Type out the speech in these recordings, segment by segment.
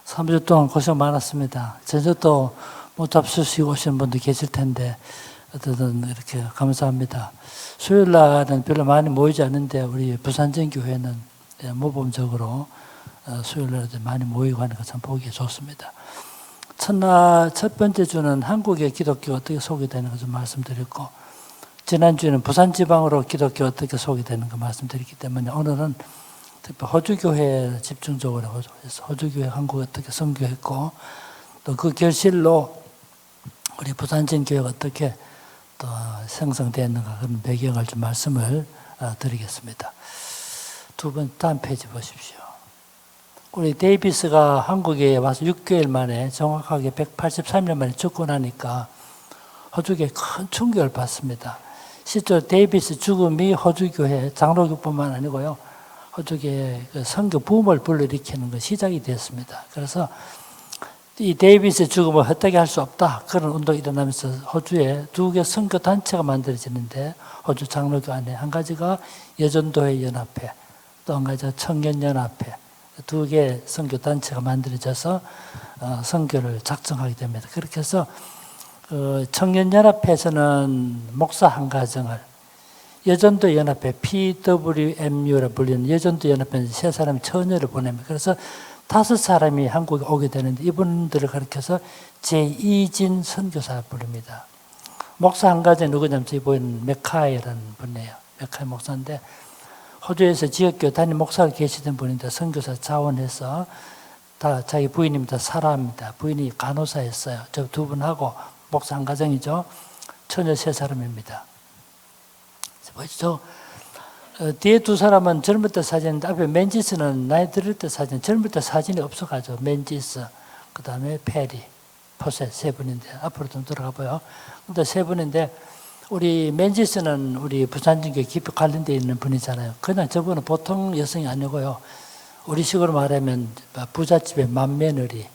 3주 동안 고생 많았습니다. 저녁도 못 잡수시고 오신 분도 계실 텐데 어쨌든 이렇게 감사합니다. 수요일 날은 별로 많이 모이지 않는데 우리 부산전교회는 모범적으로 수요일 날에 많이 모이고 하니까 참 보기 좋습니다. 첫날 첫 번째 주는 한국의 기독교 어떻게 소개되는 거 좀 말씀드렸고, 지난주에는 부산 지방으로 기독교 어떻게 소개되는 거 말씀드렸기 때문에 오늘은 특히 호주교회에 집중적으로 해서 호주교회 한국에 어떻게 선교했고 또 그 결실로 우리 부산전교회가 어떻게 또 생성되었는가 그런 배경을 좀 말씀을 드리겠습니다. 두 번 다음 페이지 보십시오. 우리 데이비스가 한국에 와서 6개월 만에 정확하게 183년 만에 죽고 나니까 호주교회에 큰 충격을 받습니다. 실제로 데이비스 죽음이 호주교회 장로교뿐만 아니고요, 호주교회 선교 붐을 불러일으키는 것 시작이 됐습니다. 그래서 이 데이비스의 죽음을 헛되게 할 수 없다, 그런 운동이 일어나면서 호주에 두 개 선교 단체가 만들어지는데, 호주 장로교 안에 한 가지가 여전도회 연합회, 또 한 가지가 청년연합회, 두 개의 선교 단체가 만들어져서 선교를 작정하게 됩니다. 그렇게 해서 청년연합회에서는 목사 한 가정을, 여전도 연합회 PWMU라 불리는 여전도 연합회에서 세 사람이 처녀를 보냅니다. 그래서 5사람이 한국에 오게 되는데 이분들을 가리켜서 제2진 선교사 부릅니다. 목사 한 가정이 누구냐면 저희 보이는 메카이라는 분이에요. 메카이 목사인데 호주에서 지역교회 담임 목사가 계시던 분인데 선교사 자원해서 다 자기 부인님 다 사라합니다. 부인이 간호사였어요. 저 두 분하고 목사 한 가정이죠. 처녀 3사람입니다. 보시죠. 뒤에 두 사람은 젊을 때 사진인데 앞에 맨지스는 나이 들을 때 사진, 젊을 때 사진이 없어가지고 맨지스, 그 다음에 페리, 포셋 3분인데 앞으로 좀 들어가 보여. 근데 3분인데 우리 맨지스는 우리 부산전교회 깊이 관련되어 있는 분이잖아요. 그냥 저분은 보통 여성이 아니고요, 우리 식으로 말하면 부잣집의 맏며느리,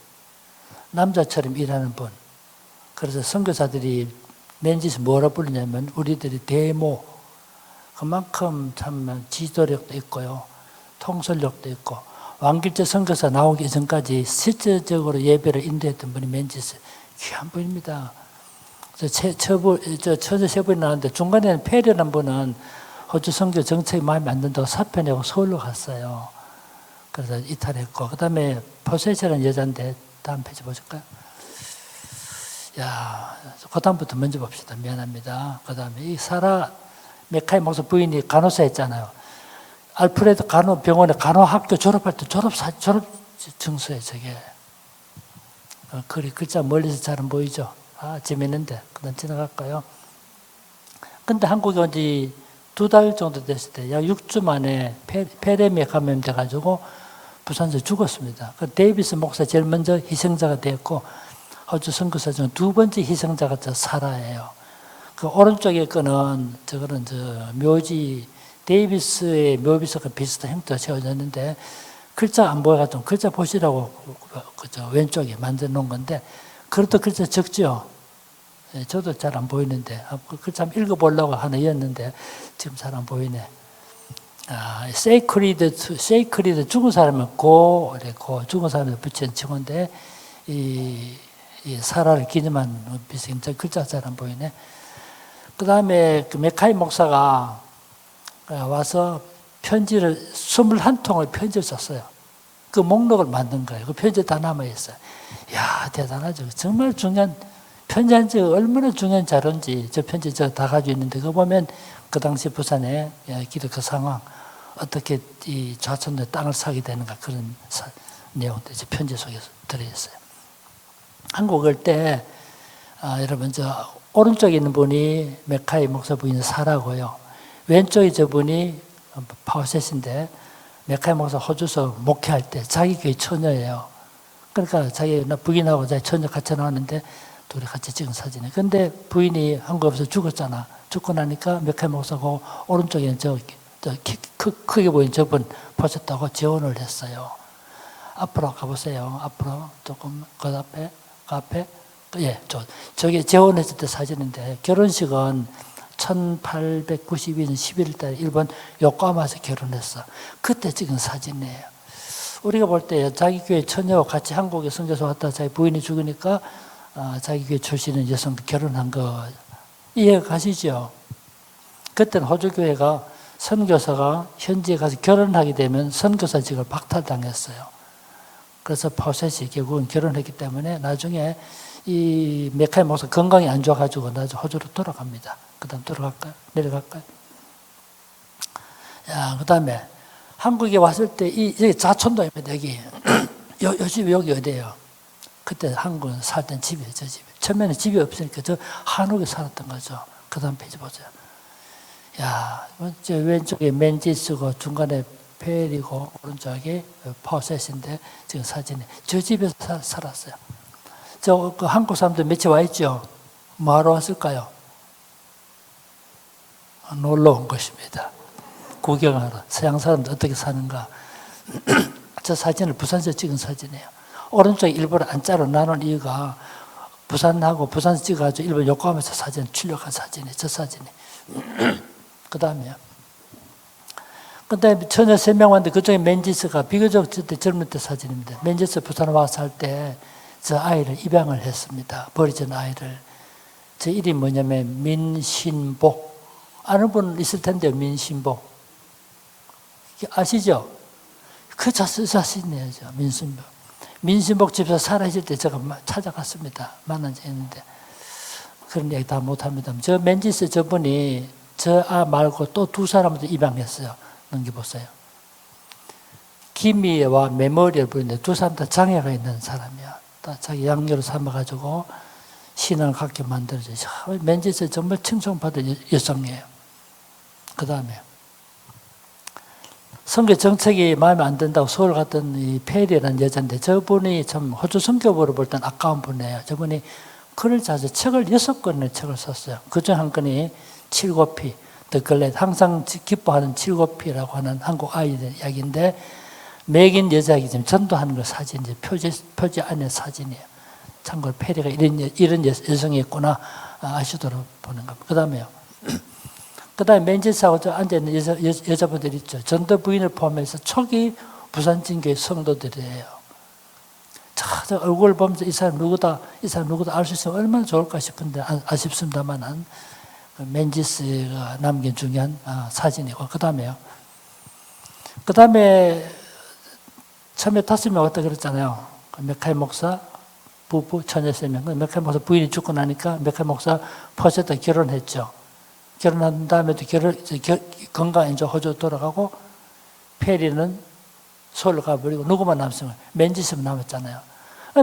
남자처럼 일하는 분. 그래서 선교사들이 맨지스 뭐라 부르냐면 우리들이 대모, 그만큼 참 지도력도 있고요, 통솔력도 있고, 왕길재 선교사 나오기 전까지 실질적으로 예배를 인도했던 분이 맨지스, 귀한 분입니다. 처녀 3분이 나왔는데 중간에는 페리라는 분은 호주 선교 정책이 마음에 안 든다고 사표 내고 서울로 갔어요. 그래서 이탈했고, 그 다음에 포셋이라는 여자인데 다음 페이지 보실까요? 야, 그 다음부터 먼저 봅시다. 미안합니다. 그 다음에 이 사라 메카이 목사 부인이 간호사였잖아요. 알프레드 병원에 간호학교 졸업할 때 졸업 증서에 저게 글자 멀리서 잘 안 보이죠? 재밌는데 그다음 지나갈까요? 근데 한국에 온 지 2달 정도 됐을 때 약 6주 만에 폐렴에 감염돼가지고 부산에서 죽었습니다. 그 데이비스 목사 제일 먼저 희생자가 되었고, 호주 선교사 중 2번째 희생자가 저 사라예요. 그 오른쪽에 거는 저거는 묘지, 데이비스의 묘비서가 비슷한 형태가 세워졌는데 글자 안 보여가지고 글자 보시라고 그저 왼쪽에 만들어 놓은 건데, 그것도 글자 적죠. 저도 잘 안 보이는데 그 글자 한번 읽어보려고 하나 이었는데 지금 잘 안 보이네. 세이크리드 죽은 사람은 고 죽은 사람에 붙인 칭호인데 이 사라를 기념한 비슷한 글자 잘 안 보이네. 그 다음에 그 메카이 목사가 와서 편지를 21통을 편지를 썼어요. 그 목록을 만든 거예요. 그 편지 다 남아있어요. 이야, 대단하죠. 정말 중요한 편지 한 지가 얼마나 중요한 자료인지 저 편지 다 가지고 있는데, 그거 보면 그 당시 부산의 기독교 상황, 어떻게 이 좌천의 땅을 사게 되는가, 그런 내용들이 저 편지 속에 들어있어요. 한국 올 때 여러분 오른쪽에 있는 분이 메카이 목사 부인 사라고요. 왼쪽에 저분이 파워셋인데 메카이 목사 호주서 목회할 때 자기 교회 처녀예요. 그러니까 자기 부인하고 자기 처녀 같이 나왔는데 둘이 같이 찍은 사진이에요. 근데 부인이 한국에서 죽었잖아. 죽고 나니까 메카이 목사가 오른쪽에 크게 보인 저분 보셨다고 재혼을 했어요. 앞으로 가보세요. 앞으로 조금 그 앞에 예, 저게 재혼했을 때 사진인데, 결혼식은 1892년 11월 달에 일본 요코하마에서 결혼했어. 그때 찍은 사진이에요. 우리가 볼 때 자기 교회 처녀와 같이 한국에 선교사 왔다 자기 부인이 죽으니까 자기 교회 출신의 여성도 결혼한 거 이해가 가시죠? 그때는 호주교회가 선교사가 현지에 가서 결혼하게 되면 선교사직을 박탈당했어요. 그래서 파우셋이 결국은 결혼했기 때문에 나중에 이 메카의 목사 건강이 안 좋아가지고 나중에 호주로 돌아갑니다. 그 다음 돌아갈까요? 내려갈까요? 야, 그 다음에 한국에 왔을 때 여기 자촌도입니다. 여기 집이 여기 어디예요? 그때 한국은 살 땐 집이에요. 저 집. 처음에는 집이 없으니까 저 한옥에 살았던 거죠. 그 다음 페이지 보세요. 야, 저 왼쪽에 맨지스고 중간에 펠이고 오른쪽에 파우셋인데 지금 사진에 저 집에서 살았어요. 그 한국 사람들 며칠 와 있죠? 뭐하러 왔을까요? 놀러 온 것입니다. 구경하러. 서양 사람들 어떻게 사는가. 저 사진을 부산에서 찍은 사진이에요. 오른쪽에 일부러 안자로 나눈 이유가 부산하고 부산에서 찍어가지고 일본 요코하마에서 사진 출력한 사진이에요. 저 사진이. 그 다음에요. 그 다음에 처녀 3명 왔는데 그중에 맨지스가 비교적 젊을 때 사진입니다. 맨지스 부산 와서 살 때 저 아이를 입양을 했습니다. 버려진 아이를. 저 이름이 뭐냐면 민신복. 아는 분 있을 텐데요. 민신복. 아시죠? 그 자신이에요. 민신복. 민신복 집에서 살아있을 때 제가 찾아갔습니다. 만난 적이 있는데. 그런 얘기 다 못합니다. 저 맨지스 저분이 저 말고 또 2사람도 입양했어요. 넘겨보세요. 기미와 메모리를 보이는데 2사람 다 장애가 있는 사람이야. 다 자기 양녀로 삼아가지고 신앙을 갖게 만들어져. 맨지스 정말 칭송받은 여성이에요. 그 다음에 선교 정책이 마음에 안 든다고 서울 갔던 이 페리라는 여자인데 저분이 참 호주 선교부로 볼 땐 아까운 분이에요. 저분이 글을 자주 책을 6권의 책을 썼어요. 그중 한 건이 칠고피, 더글렛, 항상 기뻐하는 칠고피라고 하는 한국 아이들 이야기인데 맥인 여자이기 때문에 전도하는 거 사진, 이제 표지 안에 사진이에요. 참고로 페리가 이런 여성이었구나 아시도록 보는 겁니다. 그 다음에요. 그 다음에 맨지스하고 앉아있는 여자분들 있죠. 전도 부인을 포함해서 초기 부산진교회 성도들이에요. 저 얼굴 보면서 이 사람 누구다 알 수 있으면 얼마나 좋을까 싶은데 아쉽습니다만 맨지스가 남긴 중요한 사진이고 그 다음에요. 그 다음에 처음에 5명 왔다 그랬잖아요. 메카이 목사 부부 처녀 3명. 메카이 목사 부인이 죽고 나니까 메카이 목사 퍼셋도 결혼했죠. 결혼한 다음에도 건강 이제 호주 돌아가고 페리는 서울 가버리고 누구만 남았으면 맨지스만 남았잖아요.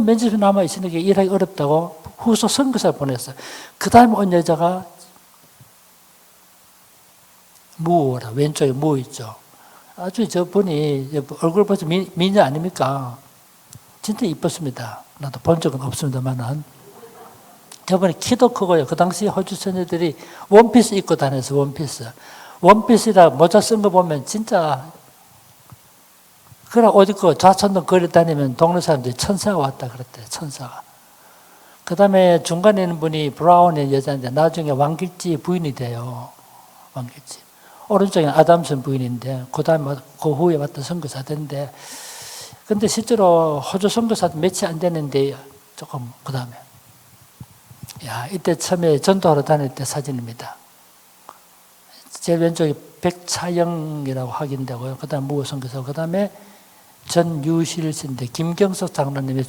맨지스 남아 있으니까 일하기 어렵다고 후속 선교사를 보냈어요. 그 다음에 온 여자가 무라 왼쪽에 무 있죠. 아주 저분이 얼굴 보서 미녀 아닙니까? 진짜 이뻤습니다. 나도 본 적은 없습니다만은. 저번에 키도 크고요. 그 당시 호주 처녀들이 원피스 입고 다녔어요. 원피스라 모자 쓴 거 보면 진짜 그래 옷 입고 좌천도 거리 다니면 동네 사람들이 천사가 왔다 그랬대요. 천사가. 그 다음에 중간에 있는 분이 브라운의 여자인데 나중에 왕길지 부인이 돼요. 왕길지. 오른쪽에 아담슨 부인인데 그 후에 왔던 선교사인데 근데 실제로 호주 선교사도 며칠 안 됐는데 조금 그 다음에 야 이때 처음에 전도하러 다닐 때 사진입니다. 제일 왼쪽에 백차영이라고 확인되고요. 그 다음에 무호 선교사 그 다음에 전유실 씨인데 김경석 장로님의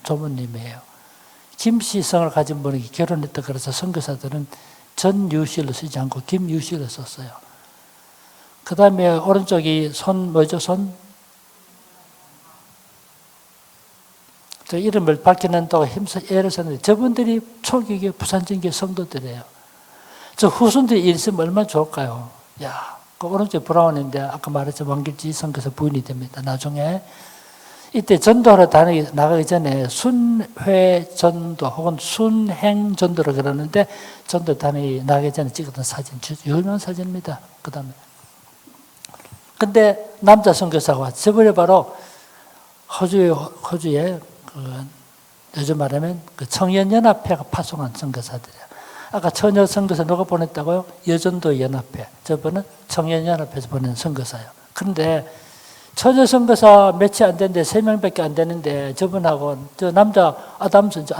조문님이에요. 김씨성을 가진 분이 결혼했다 그래서 선교사들은 전유실로 쓰지 않고 김유실로 썼어요. 그 다음에 오른쪽이 저 이름을 밝혀낸다고 힘써 애를 썼는데 저분들이 초기 부산진교 성도들이에요. 저 후손들이 있으면 얼마나 좋을까요? 야, 그 오른쪽 브라운인데 아까 말했죠. 왕길지 선교사 부인이 됩니다. 나중에 이때 전도하러 나가기 전에 순회 전도 혹은 순행 전도를 그러는데 전도 나가기 전에 찍었던 사진, 유명한 사진입니다. 그 다음에. 근데 남자 선교사가 저번에 바로 호주에 요즘 말하면 그 청년연합회가 파송한 선교사들이에요. 아까 처녀 선교사 누가 보냈다고요? 여전도 연합회. 저번은 청년연합회에서 보낸 선교사예요. 그런데 처녀 선교사 몇이 안 되는데 3명밖에 안 되는데 저분하고 저 남자 아담슨 저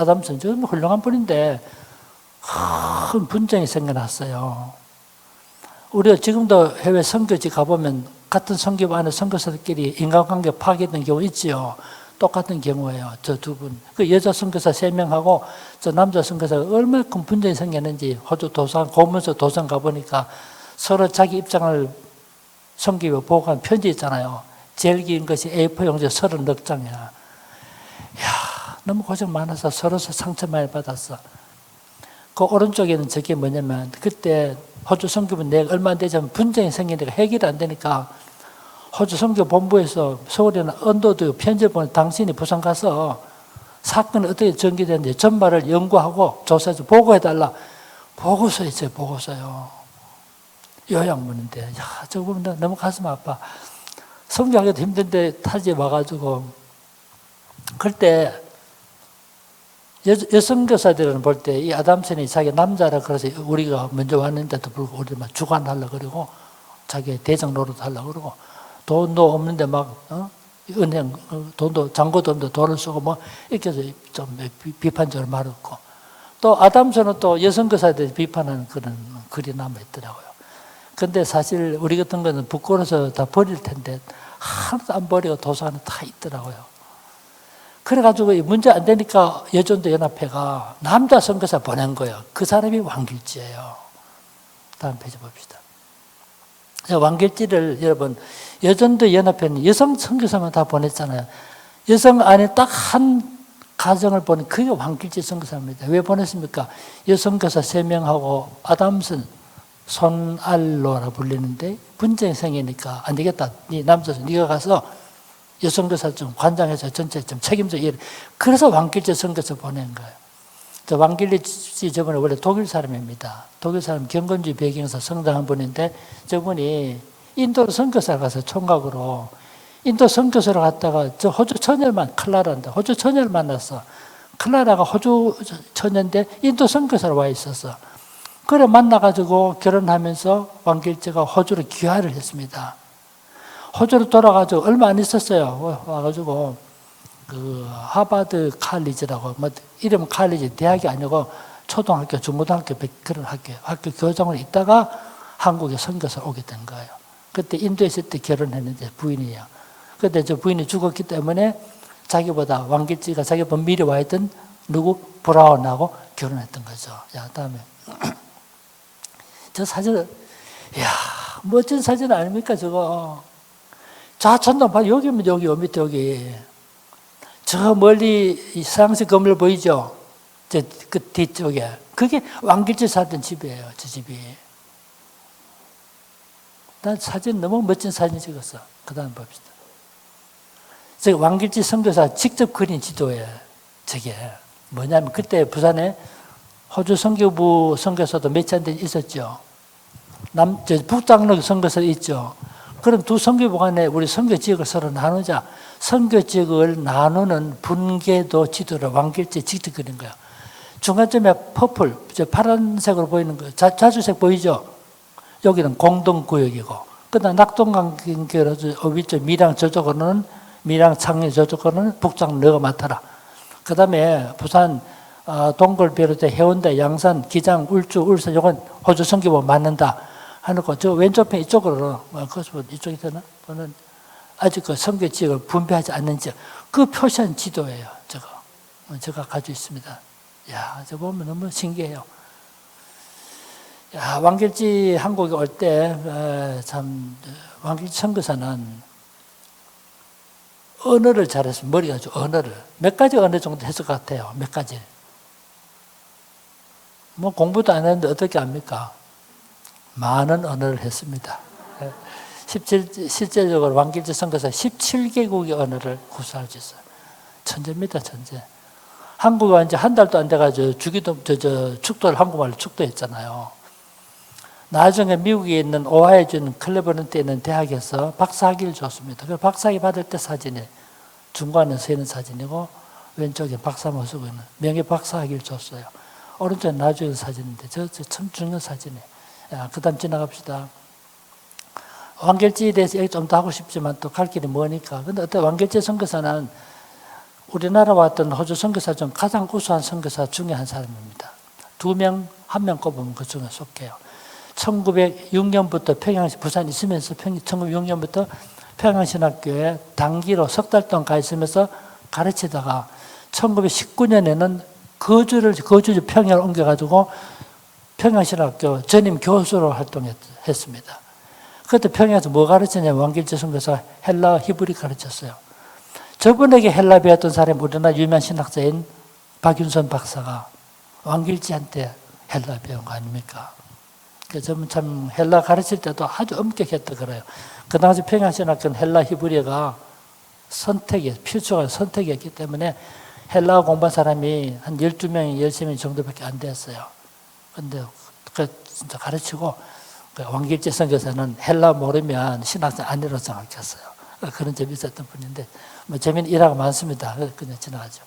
훌륭한 분인데 큰 분쟁이 생겨났어요. 우리가 지금도 해외 선교지 가보면 같은 선교 안에 선교사들끼리 인간관계 파괴된 경우 있지요. 똑같은 경우예요. 저 두 분. 그 여자 선교사 3명하고 저 남자 선교사가 얼마나 큰 분쟁이 생겼는지 호주 도산, 고문서 도산 가보니까 서로 자기 입장을 선교에 보고한 편지 있잖아요. 제일 긴 것이 A4 용지 30넉장이야. 이야, 너무 고생 많아서 서로 상처 많이 받았어. 그 오른쪽에는 저게 뭐냐면 그때 호주 선교본 내가 얼마 안 되자면 분쟁이 생기니까 해결이 안 되니까 호주 선교 본부에서 서울이나 언도도 편지를 보내 당신이 부산 가서 사건이 어떻게 전개되는지 전말을 연구하고 조사해서 보고해달라. 보고서 있어요. 보고서요. 요양문인데 야, 저거 보면 너무 가슴 아파. 선교하기도 힘든데 타지에 와가지고 그럴 때 여성교사들은 볼 때 이 아담슨이 자기 남자라 그래서 우리가 먼저 왔는데도 불구하고 우리 막 주관하려고 그러고 자기 대장 노릇 하려고 그러고 돈도 없는데 막 은행 돈도 잔고도 없는데 돈을 쓰고 뭐 이렇게 해서 좀 비판적으로 말했고 또 아담슨은 또 여성교사들이 비판하는 그런 글이 남아있더라고요. 근데 사실 우리 같은 거는 부끄러워서 다 버릴 텐데 하나도 안 버리고 도서관에 다 있더라고요. 그래가지고 문제 안 되니까 여전도 연합회가 남자 선교사 보낸 거예요. 그 사람이 왕길지예요. 다음 페이지 봅시다. 왕길지를 여러분 여전도 연합회는 여성 선교사만 다 보냈잖아요. 여성 안에 딱 한 가정을 보낸 그게 왕길지 선교사입니다. 왜 보냈습니까? 여성교사 3명하고 아담슨 손알로라 불리는데 분쟁이 생기니까 안 되겠다. 네 남자서 네가 가서 여성교사 좀 관장해서 전체 좀 책임져. 그래서 왕길지 선교사 보낸 거예요. 저 왕길지 저분은 원래 독일 사람입니다. 독일 사람 경건주의 배경에서 성장한 분인데 저분이 인도 선교사 가서 총각으로 인도 선교사로 갔다가 저 호주 처녀만 클라라인데 호주 처녀를 만났어. 클라라가 호주 처녀인데 인도 선교사로 와 있었어. 그래 만나가지고 결혼하면서 왕길지가 호주로 귀화를 했습니다. 호주로 돌아가지고 얼마 안 있었어요. 와가지고 그 하버드 칼리지라고 뭐 이름 칼리지 대학이 아니고 초등학교, 중고등학교 그런 학교 교장으로 있다가 한국에 선교사 오게 된 거예요. 그때 인도에 있을 때 결혼했는데 부인이요. 그때 저 부인이 죽었기 때문에 자기보다 왕길지가 자기보다 미리 와 있던 누구 브라운하고 결혼했던 거죠. 자 다음에 저 사진은 이야 멋진 사진 아닙니까 저거. 좌천도 봐. 여기면 여기, 밑에 여기. 저 멀리 서양식 건물 보이죠? 그 뒤쪽에. 그게 왕길지 살던 집이에요. 저 집이. 난 사진 너무 멋진 사진 찍었어. 그 다음 봅시다. 저기 왕길지 선교사 직접 그린 지도예요. 저게. 뭐냐면 그때 부산에 호주 선교부 선교사도 몇 안 있었죠. 북장로 선교사 있죠. 그럼 두 선교부 간에 우리 선교 지역을 서로 나누자. 선교 지역을 나누는 분계도 지도를 왕길지에 직접 그린 거야. 중간쯤에 퍼플, 파란색으로 보이는 거, 자주색 보이죠? 여기는 공동구역이고, 그 다음 낙동강경계로 위쪽 밀양 저쪽으로는, 밀양 창리 저쪽으로는 북장로가 맡아라. 그 다음에 부산 동굴 비롯해 해운대, 양산, 기장, 울주, 울산, 이건 호주 선교부 맞는다. 하고 저 왼쪽 편 이쪽으로 이쪽이 되나? 보는 아직 그 선교 지역을 분배하지 않는 지역 그 표시한 지도예요. 저거 제가 가지고 있습니다. 야, 저 보면 너무 신기해요. 야, 왕길지 한국에 올 때 참 왕길지 선교사는 언어를 잘했어요. 머리가 아주 언어를 몇 가지 언어 정도 했을 것 같아요. 몇 가지. 뭐 공부도 안 했는데 어떻게 합니까? 많은 언어를 했습니다. 실제적으로 왕길지 선교사 17개국의 언어를 구사할 수 있어요. 천재입니다, 천재. 한국에 완전 한 달도 안 돼가지고 축도를 한국말로 축도했잖아요. 나중에 미국에 있는 오하이주 클레버런트에 있는 대학에서 박사학위를 줬습니다. 그 박사학위 받을 때 사진이 중간에 서 있는 사진이고 왼쪽에 박사모 쓰고 있는 명예 박사학위를 줬어요. 오른쪽에 나중에 사진인데 저 참 중요한 사진이에요. 그 다음 지나갑시다. 완결지에 대해서 얘기 좀 더 하고 싶지만 또 갈 길이 머니까. 근데 어떤 완결지 선교사는 우리나라 왔던 호주 선교사 중 가장 우수한 선교사 중에 한 사람입니다. 2명, 1명 꼽으면 그 중에 속해요. 1906년부터 부산 있으면서 1906년부터 평양신학교에 단기로 석 달 동안 가 있으면서 가르치다가 1919년에는 거주지 평양을 옮겨가지고 평양신학교 전임 교수로 활동했습니다. 그때 평양에서 뭐 가르쳤냐면 왕길재 선교사 헬라 히브리 가르쳤어요. 저분에게 헬라 배웠던 사람이 우리나라 유명한 신학자인 박윤선 박사가 왕길재한테 헬라 배운 거 아닙니까? 저분 참 헬라 가르칠 때도 아주 엄격했다 그래요. 그 당시 평양신학교는 헬라 히브리가 필수가 선택이었기 때문에 헬라 공부한 사람이 한 12명, 13명 정도밖에 안 됐어요. 근데 진짜 가르치고 왕길재 선교사는 헬라 모르면 신학생 아니라고 생각했어요. 그런 점이 있었던 분인데 뭐 재미있는 일화가 많습니다. 그냥 지나가죠.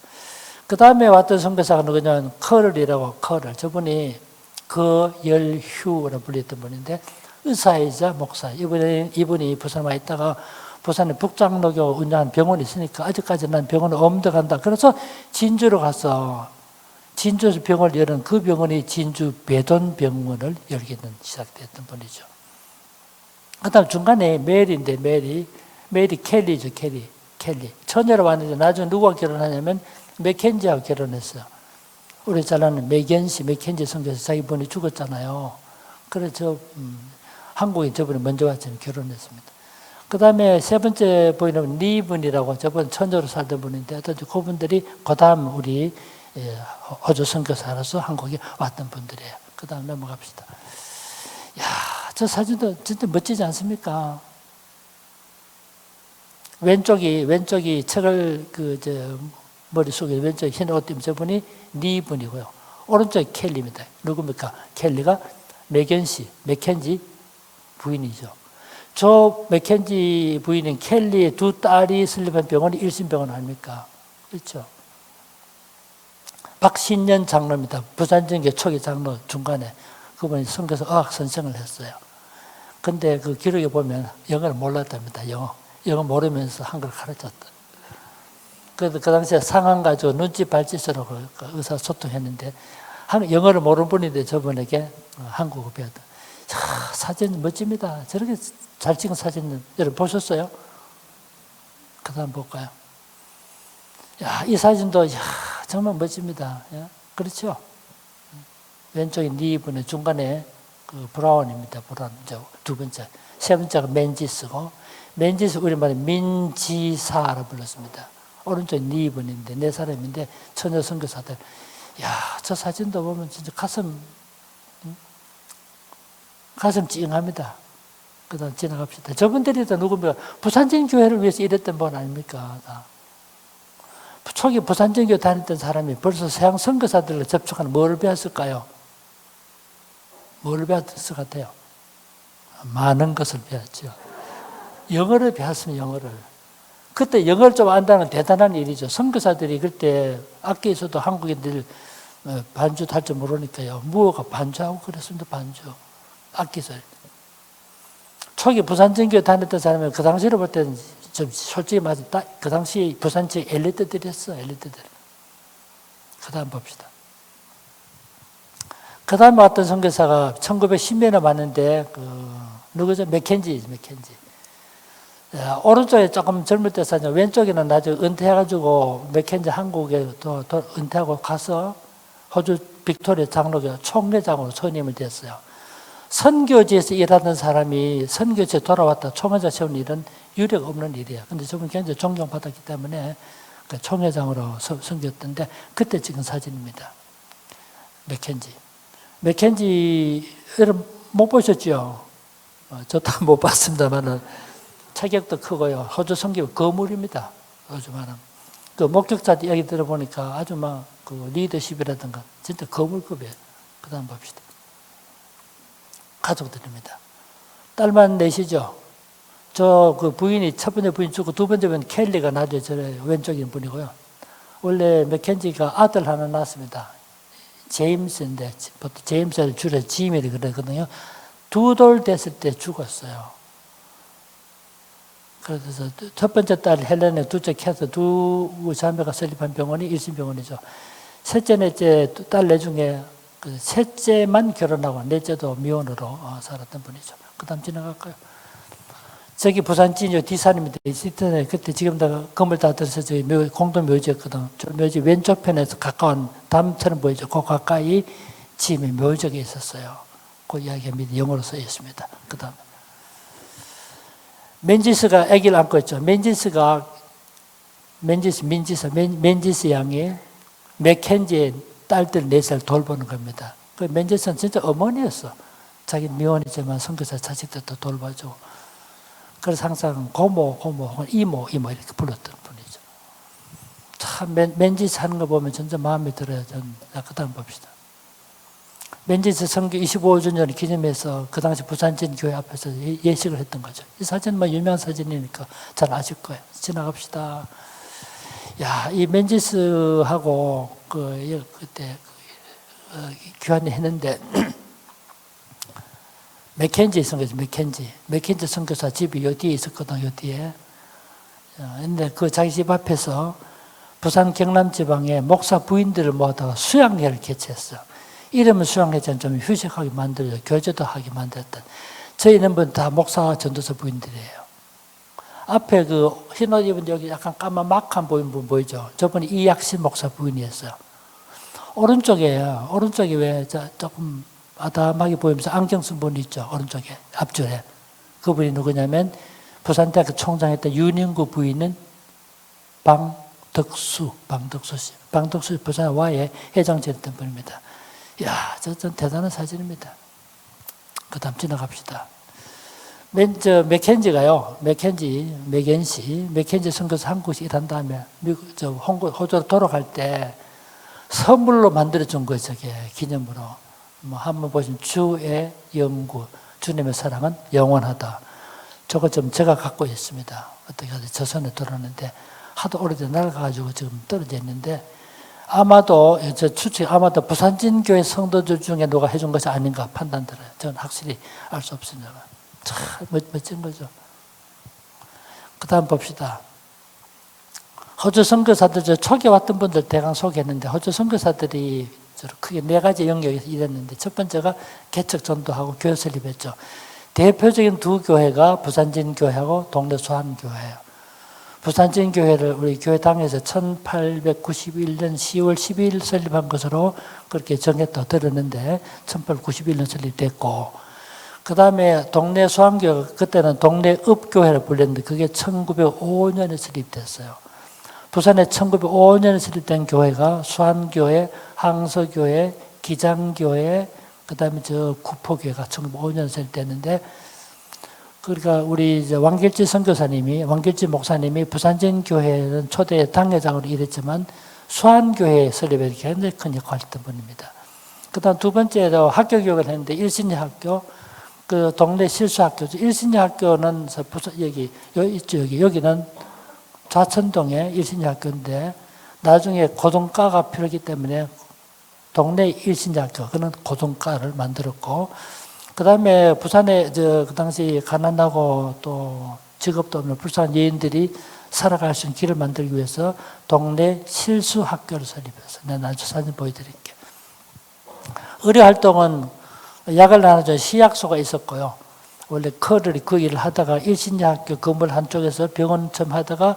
그 다음에 왔던 선교사가 누구냐면 커럴이라고 커럴. 저분이 그열휴라고 불렸던 분인데 의사이자 목사. 이분이 부산에 와 있다가 부산에 북장로교 운영하는 병원이 있으니까 아직까지 난 병원에 옮겨간다. 그래서 진주로 가서 진주에서 병원을 열은 그 병원이 진주 배돈병원을 열기는 시작됐던 분이죠. 그 다음 중간에 메리인데 메리 켈리죠. 켈리. 처녀로 왔는데 나중에 누구와 결혼하냐면 맥켄지하고 결혼했어요. 우리 잘 아는 맥켄지 선교사 자기 분이 죽었잖아요. 그래서 한국에 저분이 먼저 와서 결혼했습니다. 그 다음에 세 번째 보이는 리분이라고 저분 처녀로 살던 분인데 그분들이 그 다음 우리 호주 선교사로서 한국에 왔던 분들이에요. 그 다음 넘어갑시다. 야, 저 사진도 진짜 멋지지 않습니까? 왼쪽이 책을 머릿속에 왼쪽에 흰 옷 입은 저분이 리분이고요. 오른쪽이 켈리입니다. 누굽니까? 켈리가 맥켄지 부인이죠. 저 맥켄지 부인은 켈리의 두 딸이 설립한 병원이 일신병원 아닙니까? 그렇죠. 박신년 장로입니다. 부산전교 초기 장로 중간에 그분이 선교사 어학 선생을 했어요. 근데 그 기록에 보면 영어를 몰랐답니다. 영어 모르면서 한글 가르쳤다. 그래서 그 당시에 상황 가지고 눈치 발짓으로 의사소통했는데 영어를 모르는 분인데 저분에게 한국어 배웠다. 사진 멋집니다. 저렇게 잘 찍은 사진은 여러분 보셨어요? 그 다음 볼까요? 야, 이 사진도 정말 멋집니다. 그렇죠? 왼쪽이 니분의 중간에 그 브라운입니다. 브라운 두 번째. 세 번째가 맨지스고 맨지스 우리말에 민지사라 불렀습니다. 오른쪽 니분인데 네 사람인데 처녀 선교사들. 야, 저 사진도 보면 진짜 가슴 찡합니다. 그 다음 지나갑시다. 저분들이 다 누굽니까? 부산전교회를 위해서 일했던 분 아닙니까? 초기 부산전교 다녔던 사람이 벌써 서양 선교사들을 접촉하는 뭘 배웠을까요? 뭘 배웠을 것 같아요? 많은 것을 배웠죠. 영어를 배웠으면 영어를. 그때 영어를 좀 안다는 대단한 일이죠. 선교사들이 그때 악기에서도 한국인들 반주도 할 줄 모르니까요. 무어가 반주하고 그랬습니다. 반주. 악기설. 초기 부산전교 다녔던 사람은 그 당시로 볼 때는 좀 솔직히 말해서 그 당시 부산지 엘리트들이었어. 엘리트들. 그 다음 봅시다. 그 다음에 왔던 선교사가 1910년에 왔는데 누구죠? 맥켄지. 오른쪽에 조금 젊을 때 사냐. 왼쪽에는 나중에 은퇴해가지고 맥켄지 한국에 또 은퇴하고 가서 호주 빅토리아 장로교 총회장으로 선임이 됐어요. 선교지에서 일하던 사람이 선교지에 돌아왔다 총회장 세우는 일은 유례가 없는 일이에요. 근데 저분 굉장히 존경받았기 때문에 그 총회장으로 섬겼던데 그때 찍은 사진입니다. 맥켄지 여러분 못 보셨죠? 저도 못 봤습니다만은 체격도 크고요. 호주 선교 거물입니다. 호주만은 그 목격자들 얘기 들어보니까 아주 막 그 리더십이라든가 진짜 거물급이에요. 그다음 봅시다. 가족들입니다. 딸만 넷이죠. 저 그 부인이 첫 번째 부인 죽고 두 번째 부인 켈리가 나중에 저 왼쪽인 분이고요. 원래 맥켄지가 아들 하나 낳았습니다. 제임스인데 보통 제임스를 줄여서 짐이라 그러거든요. 두 돌 됐을 때 죽었어요. 그래서 첫 번째 딸 헬렌에 둘째 캐서 두 자매가 설립한 병원이 일신병원이죠. 셋째, 넷째 딸 네 중에 그 셋째만 결혼하고 넷째도 미혼으로 살았던 분이죠. 그 다음 지나갈까요? 저기 부산 진요 디산입니다. 시트에 그때 지금 다 건물 다 들어서 저기 공동 묘지였거든. 저 묘지 왼쪽 편에서 가까운 담처럼 보이죠. 그 가까이 집이 묘지에 있었어요. 그 이야기입니다. 영어로 써 있습니다. 그 다음 맨지스가 아기를 안고 있죠. 맨지스 양이 맥켄지의 딸들 4살 돌보는 겁니다. 그 맨지스는 진짜 어머니였어. 자기 미혼이지만 선교사 자식들도 돌봐주고. 그래서 항상 고모, 이모 이렇게 불렀던 분이죠. 참 맨지스 하는 거 보면 진짜 마음에 들어요. 그 다음 봅시다. 맨지스 선교 25주년 기념해서 그 당시 부산진 교회 앞에서 예식을 했던 거죠. 이 사진은 뭐 유명한 사진이니까 잘 아실 거예요. 지나갑시다. 야, 이 맨지스하고 그때 교환을 했는데 맥켄지 선교사, 맥켄지 선교사 집이 요 뒤에 있었거든, 요 뒤에. 근데 그 자기 집 앞에서 부산 경남 지방에 목사 부인들을 모아다가 수양회를 개최했어. 이름은 수양회장 좀 휴식하게 만들어요. 교제도 하게 만들었던. 저희는 다 목사 전도사 부인들이에요. 앞에 그 흰옷 입은 여기 약간 까마막한 보이는 분 보이죠? 저분이 이약신 목사 부인이었어요. 오른쪽에 왜 조금 아담하게 보이면서 안경 쓴 분이 있죠. 오른쪽에 앞줄에. 그분이 누구냐면 부산대학교 총장했던 윤영구 부인은 방덕수 씨. 방덕수 부산 와의 회장지였던 분입니다. 이야, 전 대단한 사진입니다. 그 다음 지나갑시다. 맥켄지가요, 맥켄지 선교사 한국에 일한 다음에 호주로 돌아갈 때 선물로 만들어준 거예요, 저게 기념으로. 뭐 한번 보시면 주의 영구, 주님의 사랑은 영원하다. 저거 좀 제가 갖고 있습니다. 어떻게 하든 저 손에 들었는데 하도 오래전 날아가가지고 지금 떨어져 있는데 아마도 부산진 교회 성도들 중에 누가 해준 것이 아닌가 판단 들어요. 저는 확실히 알 수 없습니다. 참 멋진 거죠. 그 다음 봅시다. 호주 선교사들, 초기에 왔던 분들 대강 소개했는데, 호주 선교사들이 크게 4가지 영역에서 일했는데, 첫 번째가 개척 전도하고 교회 설립했죠. 대표적인 두 교회가 부산진 교회하고 동네 수안교회예요. 부산진 교회를 우리 교회당에서 1891년 10월 12일 설립한 것으로 그렇게 정했다고 들었는데, 1891년 설립됐고, 그 다음에 동네 수안교회가 그때는 동네 읍교회를 불렸는데, 그게 1905년에 설립됐어요. 부산에 1905년에 설립된 교회가 수안교회, 항서교회, 기장교회, 그 다음에 구포교회가 1905년에 설립됐는데, 그러니까 우리 왕길지 목사님이 부산진 교회는 초대 당회장으로 일했지만 수안교회 설립에 굉장히 큰 역할을 했던 분입니다. 그 다음 두 번째로 학교교육을 했는데 일신여학교, 그 동네 실수학교죠. 일신여학교는 여기는 좌천동의 일신여학교인데 나중에 고등과가 필요하기 때문에 동네 일신여학교, 그는 고등과를 만들었고, 그 다음에 부산에 그 당시 가난하고 또 직업도 없는 불쌍한 여인들이 살아갈 수 있는 길을 만들기 위해서 동네 실수학교를 설립했어요. 내가 나중에 사진 보여드릴게요. 의료활동은 약을 나눠준 시약소가 있었고요. 원래 그 일을 하다가 일신여학교 건물 한쪽에서 병원처럼 하다가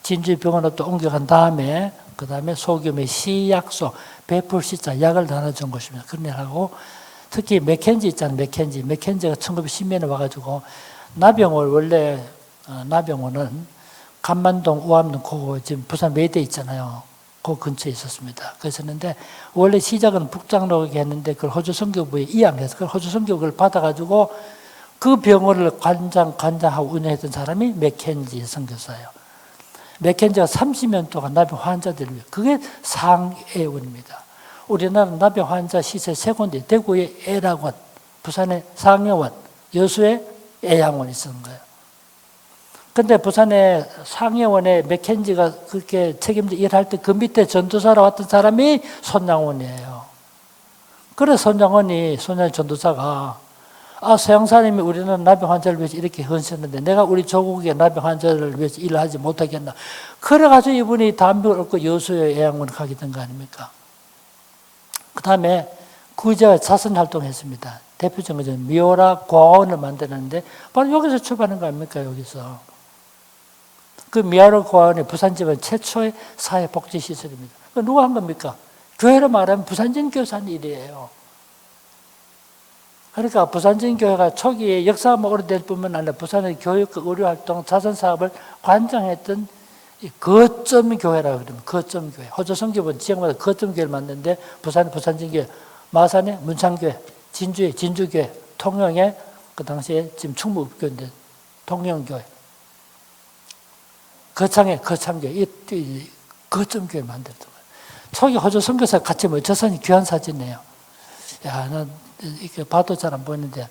진주병원으로 또 옮겨간 다음에 그 다음에 소규모의 시약소, 베풀시자 약을 나눠준 것입니다. 그런 일을 하고 특히 맥켄지 있잖아요. 맥켄지가 1910년에 와가지고 나병원은 간만동, 우암동, 지금 부산 매대 있잖아요. 그 근처에 있었습니다. 그랬었는데 원래 시작은 북장로에 했는데 그걸 호주 선교부에 이양해서 그걸 호주 선교부를 받아가지고 그 병원을 관장하고 운영했던 사람이 맥켄지 선교사예요. 맥켄지가 30년 동안 나병 환자들을 위해, 그게 상해원입니다. 우리나라는 나병 환자 시세 3군데, 대구의 애락원, 부산의 상해원, 여수의 애양원이 있었는 거예요. 근데 부산의 상해원에 맥켄지가 그렇게 책임져 일할 때 그 밑에 전도사로 왔던 사람이 손양원이에요. 그래서 손양 전도사가 서양 사람이 우리는 나병 환자를 위해서 이렇게 헌신했는데 내가 우리 조국의 나병 환자를 위해서 일을 하지 못하겠나. 그래가지고 이분이 담배를 얻고 여수에 애양원을 가게 된 거 아닙니까? 그 다음에 구제와 자선 활동했습니다. 대표적인 것은 미오라 고아원을 만들었는데 바로 여기서 출발한 거 아닙니까? 여기서. 그 미오라 고아원이 부산지방 최초의 사회복지시설입니다. 누가 한 겁니까? 교회로 말하면 부산진교회에서 한 일이에요. 그러니까 부산진교회가 초기에 역사가 오래될 뿐만 아니라 부산의 교육, 의료활동, 자선사업을 관장했던 거점 교회라고 그럽니다. 거점 교회. 호주 성교분 지역마다 거점 교회를 만드는데 부산의 부산진교회, 마산의 문창교회, 진주의 진주교회, 통영의 그 당시에 지금 충무교회인데 통영교회, 거창의 거창교회, 이 거점 교회를 만들었던 거예요. 초기 호주 선교사 같이 모여서 귀한 사진이에요. 야, 난 이렇게 봐도 잘 안 보이는데.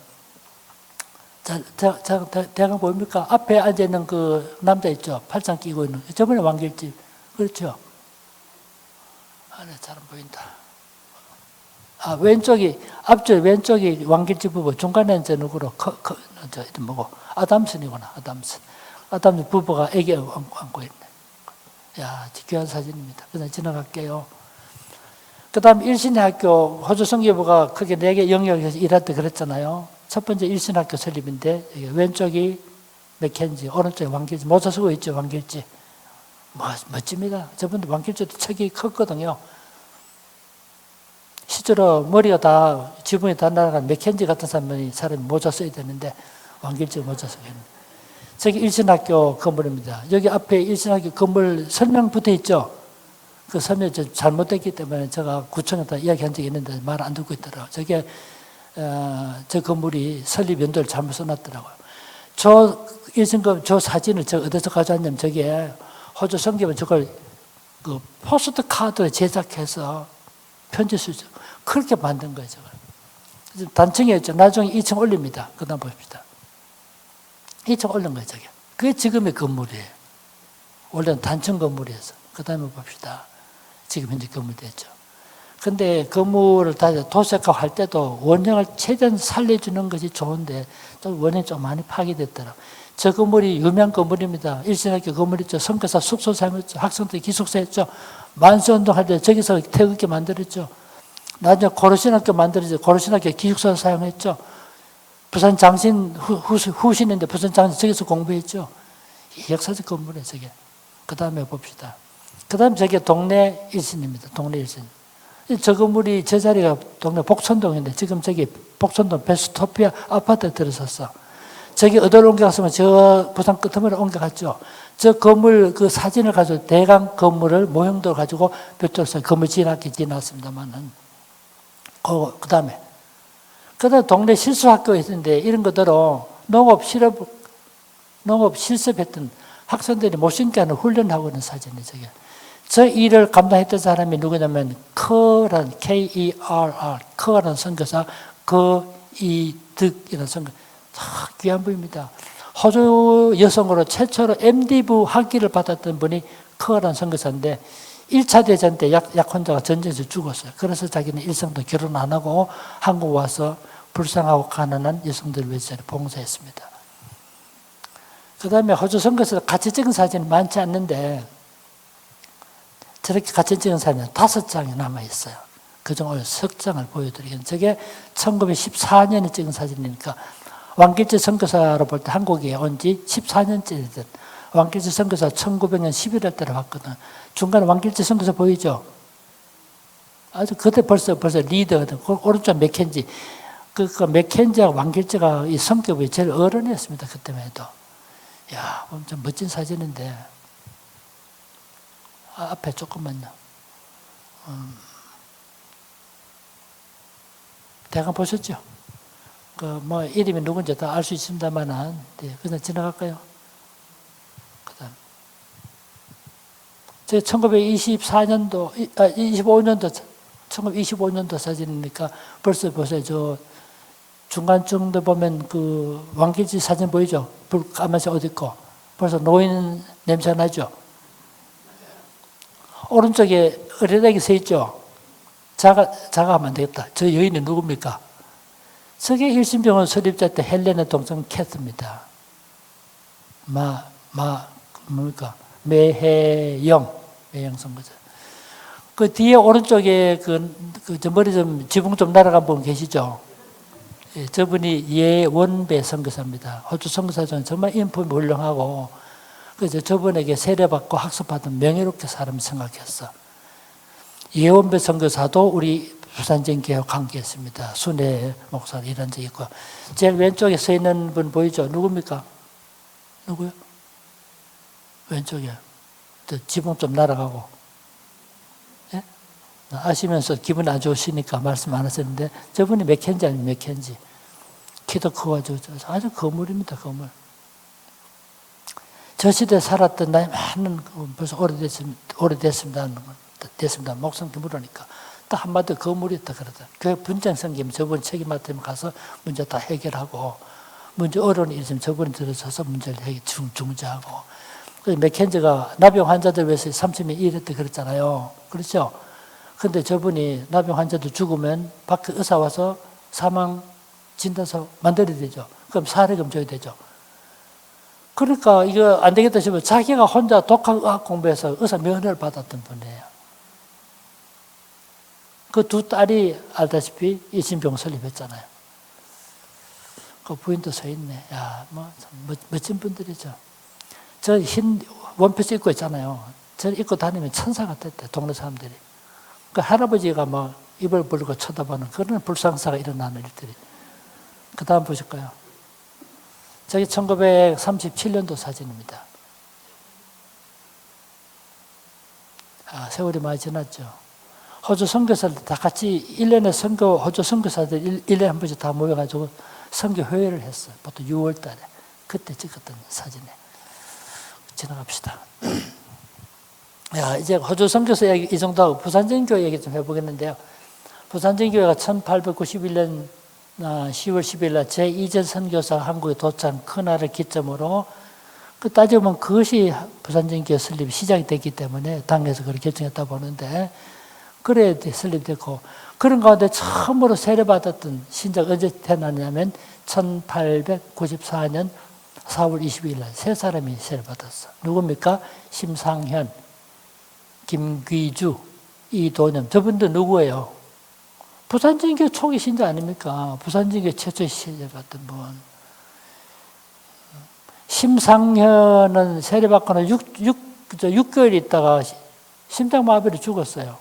대강 보입니까? 앞에 앉아있는 그 남자 있죠? 팔짱 끼고 있는. 저번에 왕길집. 그렇죠? 잘 안 보인다. 왼쪽이, 앞쪽 왼쪽이 왕길집 부부, 중간에 저 누구로, 뭐고, 아담슨이구나, 아담슨. 아담슨 부부가 애기 안고 있네. 야, 귀한 사진입니다. 그냥 지나갈게요. 그 다음 일신학교, 호주 성교부가 크게 4개 영역에서 일할 때 그랬잖아요. 첫 번째 일신학교 설립인데, 왼쪽이 맥켄지, 오른쪽에 왕길지, 모자 쓰고 있죠, 왕길지. 멋집니다. 저분도 왕길지도 척이 컸거든요. 실제로 머리가 다, 지붕이 다 날아간 맥켄지 같은 사람이 모자 써야 되는데, 왕길지 모자 쓰고 있는. 저기 일신학교 건물입니다. 여기 앞에 일신학교 건물 설명 붙어 있죠? 그 설명이 잘못됐기 때문에 제가 구청에다 이야기한 적이 있는데 말 안 듣고 있더라고요. 저게, 저 건물이 설립 연도를 잘못 써놨더라고요. 저 사진을 제가 어디서 가져왔냐면 저게 호주 성교는 저걸 그 포스트 카드를 제작해서 편지 쓰죠. 그렇게 만든 거예요, 저걸. 단층이었죠. 나중에 2층 올립니다. 그 다음 봅시다. 2층 올린 거예요, 저게. 그게 지금의 건물이에요. 원래는 단층 건물이어서. 그 다음에 봅시다. 지금 현재 건물이 됐죠. 근데 건물을 다시 도색화 할 때도 원형을 최대한 살려주는 것이 좋은데 좀 원형이 좀 많이 파괴됐더라고요. 저 건물이 유명한 건물입니다. 일신학교 건물 있죠. 선교사 숙소 사용했죠. 학생들 기숙사 했죠. 만수운동 할 때 저기서 태극기 만들었죠. 나중에 고려신학교 만들었죠. 고려신학교 기숙사 사용했죠. 부산 장신 후신인데 부산 장신 저기서 공부했죠. 역사적 건물이에요, 저게. 그 다음에 봅시다. 그 다음 저게 동네 일신입니다. 동네 일신. 저 건물이 저 자리가 동네 복천동인데 지금 저기 복천동 베스토피아 아파트에 들어섰어. 저기 어디로 옮겨갔으면 저 부산 끝머리로 옮겨갔죠. 저 건물 그 사진을 가지고 대강 건물을 모형도 가지고 벽돌에서 건물 지났습니다만은. 그 다음에 동네 실습학교가 있는데 이런 것대로 농업 실습했던 학생들이 못 신게 하는 훈련하고 있는 사진이 저게. 저 일을 감당했던 사람이 누구냐면 커라는 K-E-R-R 커라는 선교사 거이득이라는 선교사. 귀한 분입니다. 호주 여성으로 최초로 MD부 학위를 받았던 분이 커라는 선교사인데 1차 대전 때 약혼자가 전쟁에서 죽었어요. 그래서 자기는 일생도 결혼 안 하고 한국 와서 불쌍하고 가난한 여성들을 위해서 봉사했습니다. 그 다음에 호주 선교사에서 같이 찍은 사진이 많지 않는데 저렇게 같이 찍은 사진이 5장이 남아있어요. 그중 오늘 석 장을 보여드리겠습니다. 저게 1914년에 찍은 사진이니까 왕길지 선교사로 볼 때 한국에 온 지 14년째 된 왕길지 선교사 1900년 11월 달에 왔거든. 중간에 왕길지 선교사 보이죠? 아주 그때 벌써 리더거든. 오른쪽 맥켄지. 그 맥켄지하고 왕길지가 이 성격이 제일 어른이었습니다. 그때만 해도. 야, 엄청 멋진 사진인데. 앞에 조금만요. 대강 보셨죠? 이름이 누군지 다 알 수 있습니다만은, 네, 그냥 지나갈까요? 그 다음. 1925년도, 1925년도 사진이니까 벌써 보세요. 중간쯤도 보면 그 왕길지 사진 보이죠? 불 까만색 옷 입고. 벌써 노인 냄새 나죠? 오른쪽에 어린애기 서 있죠? 자가 하면 안 되겠다. 저 여인이 누굽니까? 세계 일신병원 설립자 때 헬렌의 동생 캐스입니다. 뭡니까? 매혜영 선거자. 그 뒤에 오른쪽에 저 머리 좀 지붕 좀 날아간 분 계시죠? 예, 저분이 예원배 선교사입니다. 호주 선교사 중에 정말 인품이 훌륭하고, 그래서 저분에게 세례받고 학습받은 명예롭게 사람 생각했어. 예원배 선교사도 우리 부산전교회 관계했습니다. 순회 목사로 일한 적이 있고. 제일 왼쪽에 서 있는 분 보이죠? 누굽니까? 누구요? 왼쪽에. 저 지붕 좀 날아가고. 예? 아시면서 기분 안 좋으시니까 말씀 안 하셨는데, 저분이 맥켄지 아니면 맥켄지. 키도 크고 아주 거물입니다, 거물. 저 시대에 살았던 나이 많은, 벌써 오래됐습니다. 목성 기물으니까. 딱 한마디 거물이었다 그러다. 교회 분쟁 생기면 저분 책임 맡으면 가서 문제 다 해결하고, 문제 어려운 일 있으면 저분이 들어서서 문제를 중재하고. 그래서 맥켄지가 나병 환자들 위해서 30년 일했다 그랬잖아요. 그렇죠? 근데 저분이 나병 환자들 죽으면 밖에 의사 와서 사망 진단서 만들어야 되죠. 그럼 사례금 줘야 되죠. 그러니까 이거 안 되겠다 싶으면 자기가 혼자 독학의학 공부해서 의사 면허를 받았던 분이에요. 그 두 딸이 알다시피 일신병 설립했잖아요. 그 부인도 서 있네. 야, 참 멋진 분들이죠. 저 흰 원피스 입고 있잖아요. 저 입고 다니면 천사 같았대, 동네 사람들이. 그 할아버지가 막 입을 벌리고 쳐다보는 그런 불상사가 일어나는 일들이. 그 다음 보실까요? 저기 1937년도 사진입니다. 세월이 많이 지났죠. 호주 선교사들 다 같이 1년에 호주 선교사들 1년에 한 번씩 다 모여가지고 선교회의를 했어요. 보통 6월 달에. 그때 찍었던 사진에. 지나갑시다. 이제 호주 선교사 얘기 이 정도 하고 부산전교회 얘기 좀 해보겠는데요. 부산전교회가 1891년 10월 10일 날 제2전 선교사가 한국에 도착한 그날을 기점으로 따지면 그것이 부산전교회 설립이 시작이 됐기 때문에 당에서 그렇게 결정했다 보는데 그래 설립됐고 그런 가운데 처음으로 세례받았던 신자가 언제 태어났냐면 1894년 4월 22일 날 세 사람이 세례받았어. 누굽니까? 심상현, 김귀주, 이도념. 저분들 누구예요? 부산전교회 초기 신자 아닙니까? 부산전교회 최초의 세례받던 분. 심상현은 세례받고는 6개월 있다가 심장마비로 죽었어요.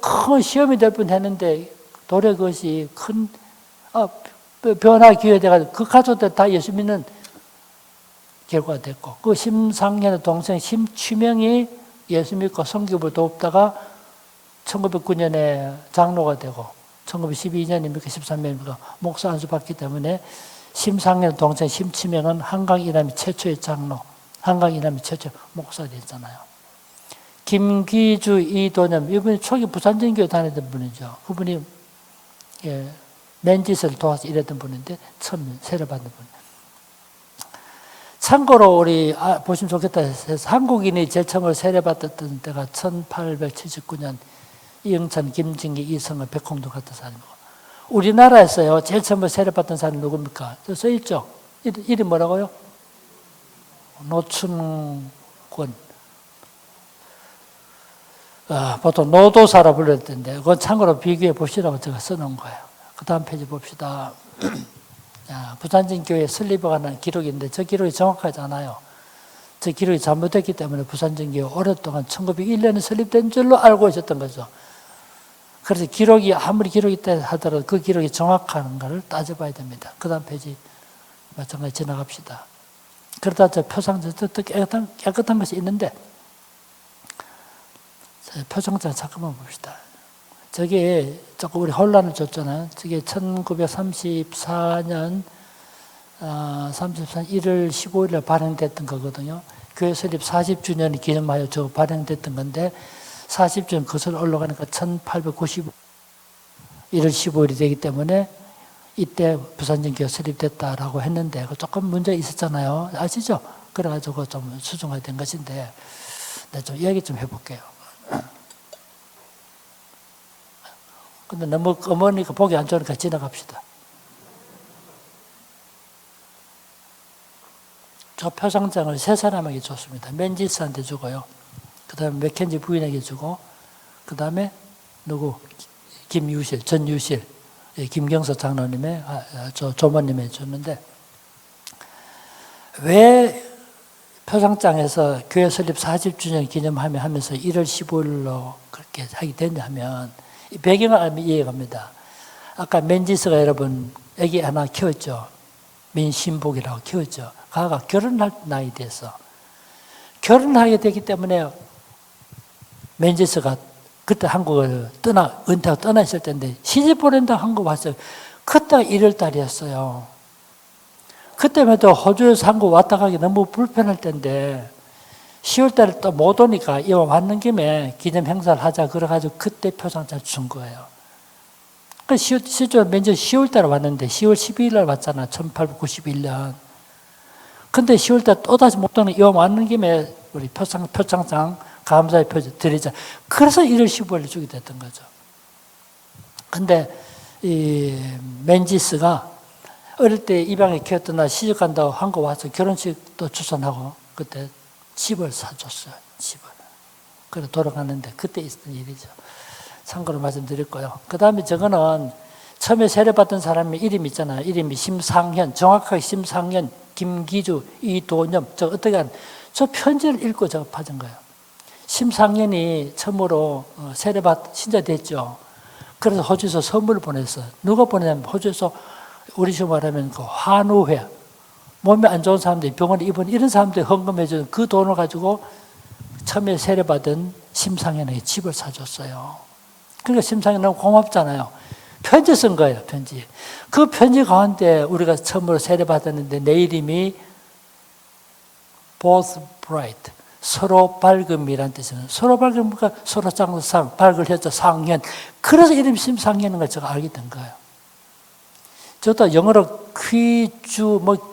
큰 시험이 될 뻔 했는데 도래 그것이 큰 변화 기회돼가지고 그 가족들 다 예수 믿는 결과가 됐고 그 심상현의 동생 심취명이 예수 믿고 성교를 돕다가 1909년에 장로가 되고 1912년입니까 13년입니까 목사 안수 받기 때문에 심상현 동생 심취명은 한강 이남이 최초의 장로, 한강 이남이 최초 목사 됐잖아요. 김기주, 이도념 이분이 초기 부산전교회 다니던 분이죠. 그분이 맨짓을 도와서 일했던 분인데 처음 세례받는 분. 참고로 우리 보시면 좋겠다 해서 한국인이 제일 처음으로 세례받았던 때가 1879년 이영찬, 김진기, 이성을, 백홍도 같은 사람이고 우리나라에서요 제일 처음으로 세례받던 사람이 누굽니까? 저 써있죠? 이름 뭐라고요? 노춘권. 보통 노도사라 불렀던데 그건 참고로 비교해 보시라고 제가 써놓은 거예요. 그 다음 페이지 봅시다. 부산전교회 설립에 관한 기록인데 저 기록이 정확하지 않아요. 저 기록이 잘못됐기 때문에 부산전교회 오랫동안 1901년에 설립된 줄로 알고 있었던 거죠. 그래서 기록이 아무리 기록이 있다 하더라도 그 기록이 정확한 걸 따져봐야 됩니다. 그 다음 페이지 마찬가지 지나갑시다. 그러다 저 표상자 깨끗한 것이 있는데 표정장 잠깐만 봅시다. 저게 조금 우리 혼란을 줬잖아요. 저게 1934년 1월 15일에 발행됐던 거거든요. 교회 설립 40주년을 기념하여 저 발행됐던 건데 40주년 거슬 올라가니까 1895 1월 15일이 되기 때문에 이때 부산전교회 설립됐다라고 했는데 조금 문제가 있었잖아요. 아시죠? 그래가지고 좀 수정이 된 것인데 좀 이야기 좀 해볼게요. 근데 너무 어머니가 보기 안 좋으니까 지나갑시다. 저 표상장을 세 사람에게 줬습니다. 맨지스한테 주고요. 그 다음에 맥켄지 부인에게 주고, 그 다음에 누구? 김유실, 전유실, 김경서 장로님의, 조모님에 줬는데, 왜 표상장에서 교회 설립 40주년 기념하며 하면서 1월 15일로 그렇게 하게 됐냐 하면, 이 배경을 알면 이해갑니다. 아까 맨지스가 여러분, 애기 하나 키웠죠. 민신복이라고 키웠죠. 가가 결혼할 나이 돼서. 결혼하게 되기 때문에 맨지스가 그때 한국을 은퇴하고 떠나 있을 때인데 시집 보낸다고 한국 왔어요. 그때가 1월 달이었어요. 그때만 해도 호주에서 한국 왔다 가기 너무 불편할 때인데 10월 달에 또 못 오니까 이왕 왔는 김에 기념 행사를 하자 그래가지고 그때 표상장 준 거예요. 실제로 맨저 10월 달에 왔는데 10월 12일 날 왔잖아. 1891년. 근데 10월 달에 또다시 못 오는 이왕 왔는 김에 우리 표창장 감사의 표지 드리자. 그래서 1월 15일에 주게 됐던 거죠. 근데 이 맨지스가 어릴 때 입양에 키웠던 날 시집 간다고 한국 와서 결혼식도 추천하고 그때 집을 사줬어요. 집을. 그래 돌아가는데 그때 있었던 일이죠. 참고로 말씀드렸고요. 그 다음에 저거는 처음에 세례받은 사람의 이름 있잖아요. 이름이 심상현, 정확하게 심상현, 김기주, 이도념. 저 어떻게 저 편지를 읽고 제가 받은 거예요. 심상현이 처음으로 신자 됐죠. 그래서 호주에서 선물을 보냈어요. 누가 보내냐면 호주에서 우리 식으로 말하면 그 환우회, 몸이 안 좋은 사람들이 병원에 입원 이런 사람들이 헌금해주는 그 돈을 가지고 처음에 세례받은 심상현에게 집을 사줬어요. 그러니까 심상현 너무 고맙잖아요. 편지 쓴 거예요, 편지. 그 편지 가운데 우리가 처음으로 세례받았는데 내 이름이 both bright, 서로 밝음이라는 뜻이에요. 서로 밝음이니까 서로 쌍상, 밝을 혀자 상현. 그래서 이름이 심상현인 걸 제가 알게 된 거예요. 저도 영어로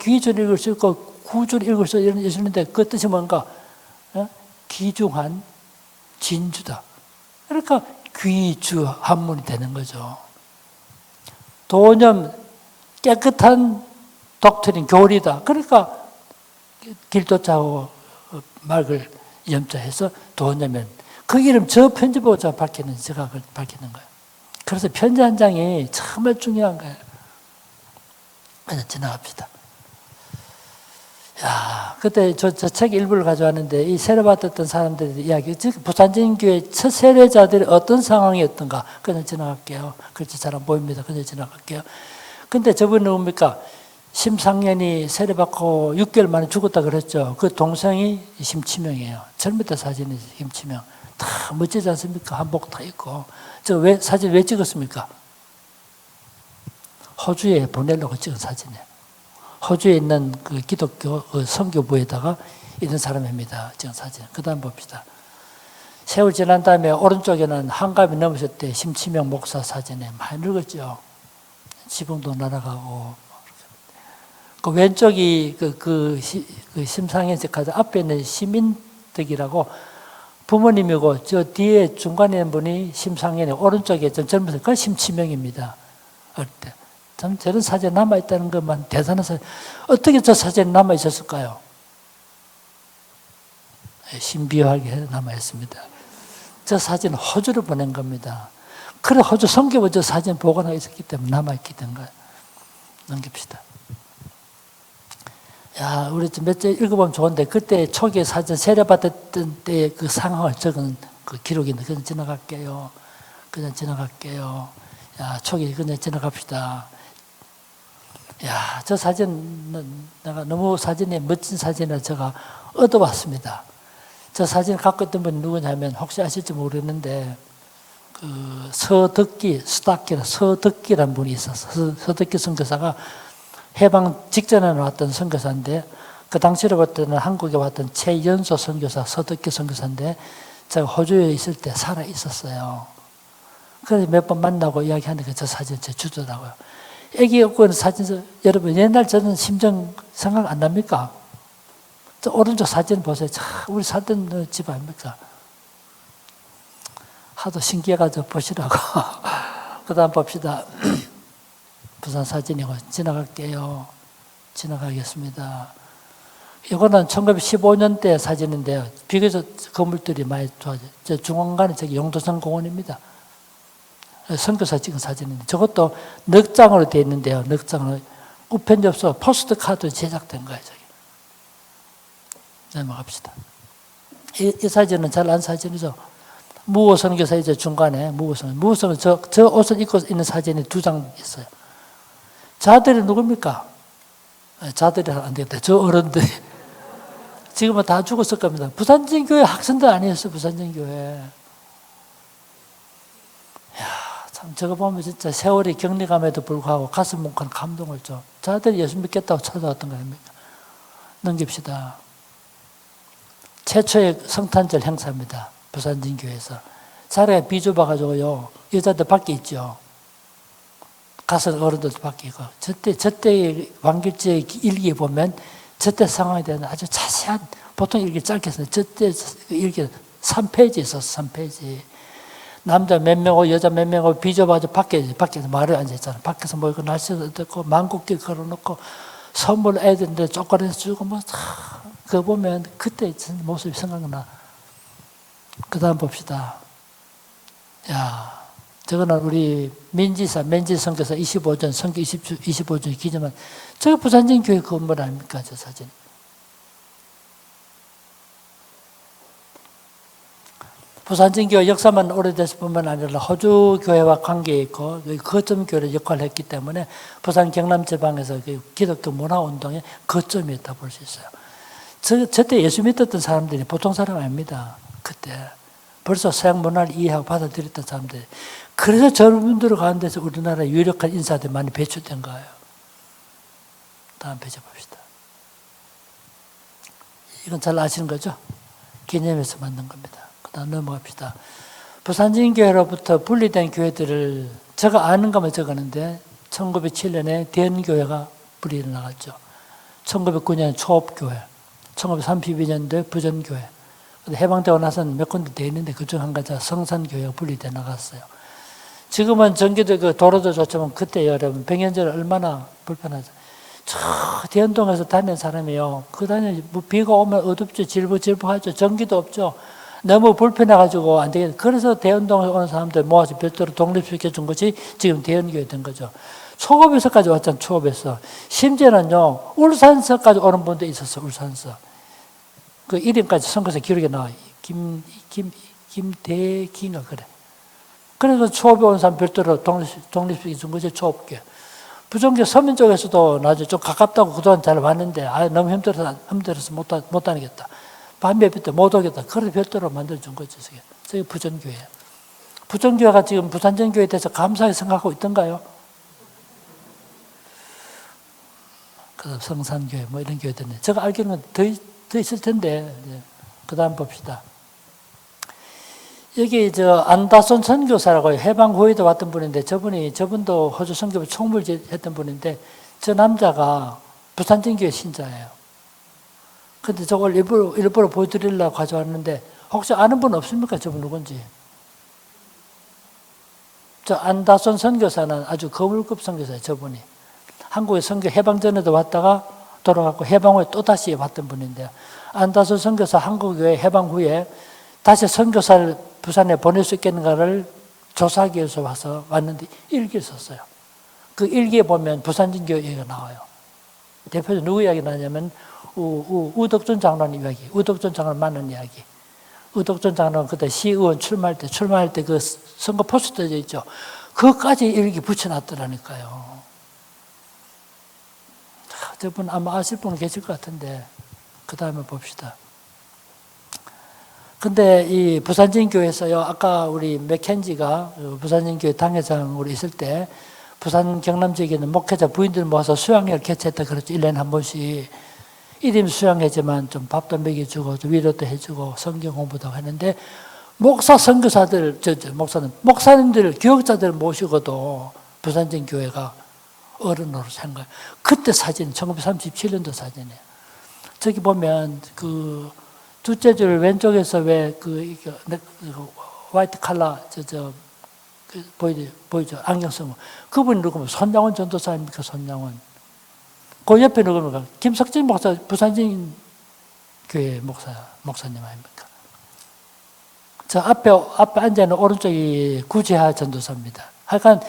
귀주를 읽을 수 있고 구주를 읽을 수 있는데 그 뜻이 뭔가? 귀중한 진주다. 그러니까 귀주 한문이 되는 거죠. 도념, 깨끗한 독트린, 교리다. 그러니까 길도자하고 맑을 염자해서 도념면. 그 이름 저 편지 보고 제가 밝히는 거예요. 그래서 편지 한 장이 정말 중요한 거예요. 그냥 지나갑시다. 야, 그때 저 책 일부를 가져왔는데 이 세례받았던 사람들의 이야기, 즉 부산진교회 첫 세례자들이 어떤 상황이었던가 그냥 지나갈게요. 그렇지 잘 안 보입니다. 그냥 지나갈게요. 근데 저분은 뭡니까? 심상현이 세례받고 6개월 만에 죽었다 그랬죠. 그 동생이 심치명이에요. 젊을 때 사진이 심치명. 다 멋지지 않습니까? 한복 다 입고. 사진 왜 찍었습니까? 호주에 보내려고 찍은 사진이에요. 호주에 있는 그 기독교 선교부에다가 있는 사람입니다. 찍은 사진. 그 다음 봅시다. 세월 지난 다음에 오른쪽에는 한갑이 넘었을 때 심치명 목사 사진에 많이 늙었죠. 지붕도 날아가고. 그 왼쪽이 그 심상현 씨 가장 앞에 있는 시민덕이라고 부모님이고 저 뒤에 중간에 있는 분이 심상현이 오른쪽에 좀 젊은 그 심치명입니다. 어릴 때. 참 저런 사진 남아있다는 것만 대단한 사진. 어떻게 저 사진이 남아있었을까요? 신비하게 남아있습니다. 저 사진은 호주로 보낸 겁니다. 그래 호주 선교부 저 사진 보관하고 있었기 때문에 남아있게 된 거예요. 넘깁시다. 야, 우리 몇 절 읽어보면 좋은데 그때 초기에 사진 세례받았던 때의 그 상황을 적은 그 기록인데 그냥 지나갈게요. 야, 초기 그냥 지나갑시다. 야, 저 사진, 내가 너무 사진이 멋진 사진을 제가 얻어왔습니다. 저 사진을 갖고 있던 분이 누구냐면, 혹시 아실지 모르겠는데, 서덕기라는 분이 있었어. 서덕기 선교사가 해방 직전에 나왔던 선교사인데, 그 당시로 볼 때는 한국에 왔던 최연소 선교사, 서덕기 선교사인데, 제가 호주에 있을 때 살아 있었어요. 그래서 몇 번 만나고 이야기하는데 저 사진 제 주더라고요. 애기 없고 있는 사진, 여러분 옛날 저는 심정 생각 안 납니까? 저 오른쪽 사진 보세요. 참 우리 살던 집 아닙니까? 하도 신기해가지고 보시라고. 그 다음 봅시다. 부산 사진이고 지나갈게요. 지나가겠습니다. 이거는 1915년대 사진인데요. 비교적 건물들이 많이 좋아져요. 저 중앙관이 저기 용도성 공원입니다. 선교사 찍은 사진인데 저것도 넉장으로 되어 있는데요. 넉장으로 우편접수 포스트 카드 제작된 거예요. 저기. 넘어갑시다. 이 사진은 잘 안 사진이죠. 무호 선교사 이제 중간에 무호선 저 옷을 입고 있는 사진이 2장 있어요. 자들이 누굽니까? 자들이 안 되겠다. 저 어른들 지금은 다 죽었을 겁니다. 부산진교회 학생들 아니었어요. 부산진교회. 참 저거 보면 진짜 세월이 경리감에도 불구하고 가슴 뭉클한 감동을 줘. 자들이 예수 믿겠다고 찾아왔던 거 아닙니까? 넘깁시다. 최초의 성탄절 행사입니다. 부산진교회에서. 자리가 비좁아가지고요. 여자들 밖에 있죠. 가서 어른들도 밖에 있고. 저때의 왕길지의 일기에 보면 저때 상황에 대한 아주 자세한, 보통 일기 짧게 써요. 저때 일기 3페이지 있었어, 3페이지. 남자 몇 명하고 여자 몇 명하고 비좁아서 밖에서 말을 앉아있잖아. 밖에서 모이고 날씨도 듣고 망국길 걸어놓고 선물 애들인데 쪼꼬리에서 주고 뭐, 그거 보면 그때 모습이 생각나. 그 다음 봅시다. 야, 저거는 우리 민지 선교사 25전, 선교 25전 기념한, 저거 부산진교회 건물 아닙니까, 저 사진. 부산진교회 역사만 오래돼서 뿐만 아니라 호주교회와 관계에 있고 거점교회의 역할을 했기 때문에 부산 경남지방에서 기독교 문화운동의 거점이었다 볼 수 있어요. 저때 예수 믿었던 사람들이 보통 사람 아닙니다. 그때 벌써 서양 문화를 이해하고 받아들였던 사람들이. 그래서 저분들 가운데서 우리나라의 유력한 인사들이 많이 배출된 거예요. 다음 페이지 봅시다. 이건 잘 아시는 거죠? 기념해서 만든 겁니다. 그 다음 넘어갑시다. 부산진교회로부터 분리된 교회들을 제가 아는 것만 적었는데 1907년에 대연교회가 불이 나갔죠. 1909년 초업교회, 1932년도에 부전교회. 해방되고 나서는 몇 군데 되어 있는데 그중 한 가지가 성산교회가 분리돼 나갔어요. 지금은 전기도 그 도로도 좋지만 그때 여러분 100년 전에 얼마나 불편하죠. 저 대연동에서 다니는 사람이요. 그 다니는 뭐 비가 오면 어둡죠. 질부질부하죠. 전기도 없죠. 너무 불편해가지고 안 되겠다. 그래서 대연동에 오는 사람들 모아서 별도로 독립시켜준 것이 지금 대연교회 된 거죠. 초업에서까지 왔잖아요. 초업에서. 심지어는요. 울산서까지 오는 분도 있었어. 울산서. 그 이름까지 선거서 기록에 나와요. 김대기인가 그래. 그래서 초업에 온 사람 별도로 독립시켜준 것이 초업교회. 부정교 서면 쪽에서도 나중에 좀 가깝다고 그동안 잘 봤는데 너무 힘들어서 못 다니겠다. 밤에 때 못 오겠다. 그래서 별도로 만들어준 거죠. 저게 부전교회. 부전교회가 지금 부산전교회에 대해서 감사하게 생각하고 있던가요? 그다음 성산교회 뭐 이런 교회들은 제가 알기로는 더 있을 텐데. 그 다음 봅시다. 여기 안다손 선교사라고 해방 후에도 왔던 분인데 저분도 호주 선교부 총무를 했던 분인데 저 남자가 부산전교회 신자예요. 근데 저걸 일부러 보여드리려고 가져왔는데 혹시 아는 분 없습니까? 저분 누군지? 저 안다손 선교사는 아주 거물급 선교사예요. 저분이. 한국에 선교 해방 전에도 왔다가 돌아갔고 해방 후에 또다시 왔던 분인데요. 안다손 선교사 한국교회 해방 후에 다시 선교사를 부산에 보낼 수 있겠는가를 조사하기 위해서 왔는데 일기를 썼어요. 그 일기에 보면 부산진교회 얘기가 나와요. 대표적으로 누구 이야기 나냐면 우덕준 장로님 이야기, 우덕준 장로를 만난 이야기. 우덕준 장로는 그때 시의원 출마할 때 그 선거 포스터에 있죠. 그것까지 일기 붙여놨더라니까요. 저분 아마 아실 분 계실 것 같은데 그 다음에 봅시다. 근데 이 부산진교회에서요, 아까 우리 맥켄지가 부산진교회 당회장으로 있을 때 부산 경남 지역에 있는 목회자 부인들 모아서 수양회를 개최했다 그랬죠. 1년에 한 번씩. 1인 수양회지만 좀 밥도 먹여주고 좀 위로도 해주고 성경 공부도 하는데 목사 선교사들, 목사님들, 교역자들 모시고도 부산진교회가 어른으로 산 거예요. 그때 사진, 1937년도 사진이에요. 저기 보면 그 둘째 줄 왼쪽에서 왜 화이트 칼라 보이죠? 안경 쓴 거. 그분이 누구면 손양원 전도사 아닙니까? 손양원. 그 옆에 누구입니까? 김석진 목사 부산진 교회 목사님 아닙니까? 저 앞에 앉아있는 오른쪽이 구지하 전도사입니다. 하여간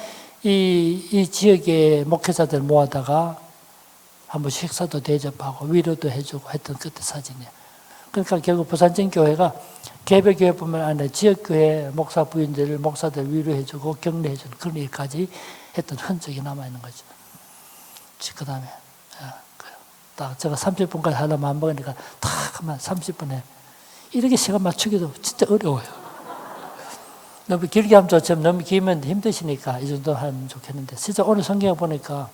이 지역의 목회자들 모아다가 한번 식사도 대접하고 위로도 해주고 했던 그때 사진이에요. 그러니까 결국 부산전교회가 개별교회뿐만 아니라 지역교회 목사 부인들, 목사들 위로해주고 격려해주는 그런 일까지 했던 흔적이 남아있는 거죠. 그 다음에 딱 제가 30분까지 하려면 안 먹으니까 딱 하면 30분에 이렇게 시간 맞추기도 진짜 어려워요. 너무 길게 하면 좋지만 너무 길면 힘드시니까 이 정도 하면 좋겠는데 진짜 오늘 성경에 보니까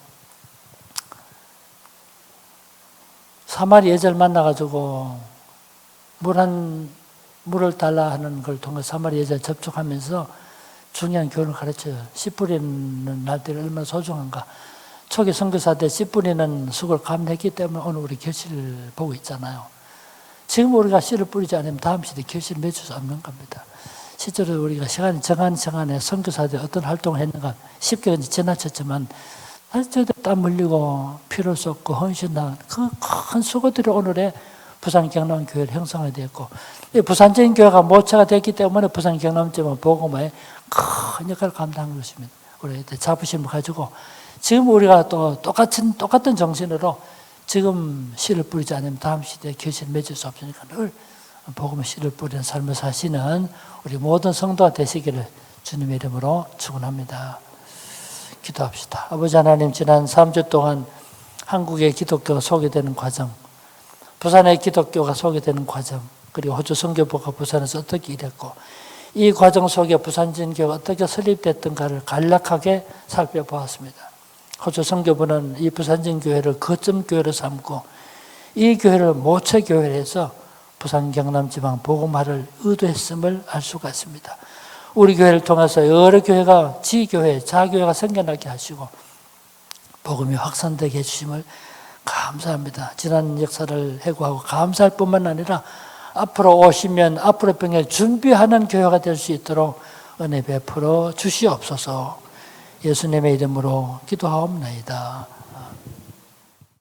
사마리 여자를 만나가지고 물을 달라 하는 걸 통해 사마리 여자를 접촉하면서 중요한 교훈을 가르쳐요. 씨 뿌리는 날들이 얼마나 소중한가. 초기 선교사 때 씨 뿌리는 수고를 감내했기 때문에 오늘 우리 결실을 보고 있잖아요. 지금 우리가 씨를 뿌리지 않으면 다음 시대에 결실을 맺을 수 없는 겁니다. 실제로 우리가 정한에 선교사들이 어떤 활동을 했는가 쉽게 지나쳤지만 사실 땀 흘리고 피를 쏟고 헌신한 그 큰 수고들이 오늘의 부산 경남 교회를 형성하게 되었고 부산적인 교회가 모처가 됐기 때문에 부산 경남지만 복음화에 큰 역할을 감당한 것입니다. 우리 자부심을 가지고 지금 우리가 또 똑같은 정신으로 지금 씨를 뿌리지 않으면 다음 시대에 결실을 맺을 수 없으니까 늘 복음의 씨를 뿌리는 삶을 사시는 우리 모든 성도가 되시기를 주님의 이름으로 축원합니다. 기도합시다. 아버지 하나님, 지난 3주 동안 한국의 기독교가 소개되는 과정, 부산의 기독교가 소개되는 과정, 그리고 호주 선교부가 부산에서 어떻게 일했고 이 과정 속에 부산전교가 어떻게 설립됐던가를 간략하게 살펴보았습니다. 호주 선교부는 이 부산전교회를 거점 교회로 삼고 이 교회를 모체 교회로 해서 부산 경남지방 복음화를 의도했음을 알 수가 있습니다. 우리 교회를 통해서 여러 교회가 지교회, 자교회가 생겨나게 하시고 복음이 확산되게 해주심을 감사합니다. 지난 역사를 회고하고 감사할 뿐만 아니라 앞으로 오시면 앞으로 병을 준비하는 교회가 될 수 있도록 은혜 베풀어 주시옵소서. 예수님의 이름으로 기도하옵나이다.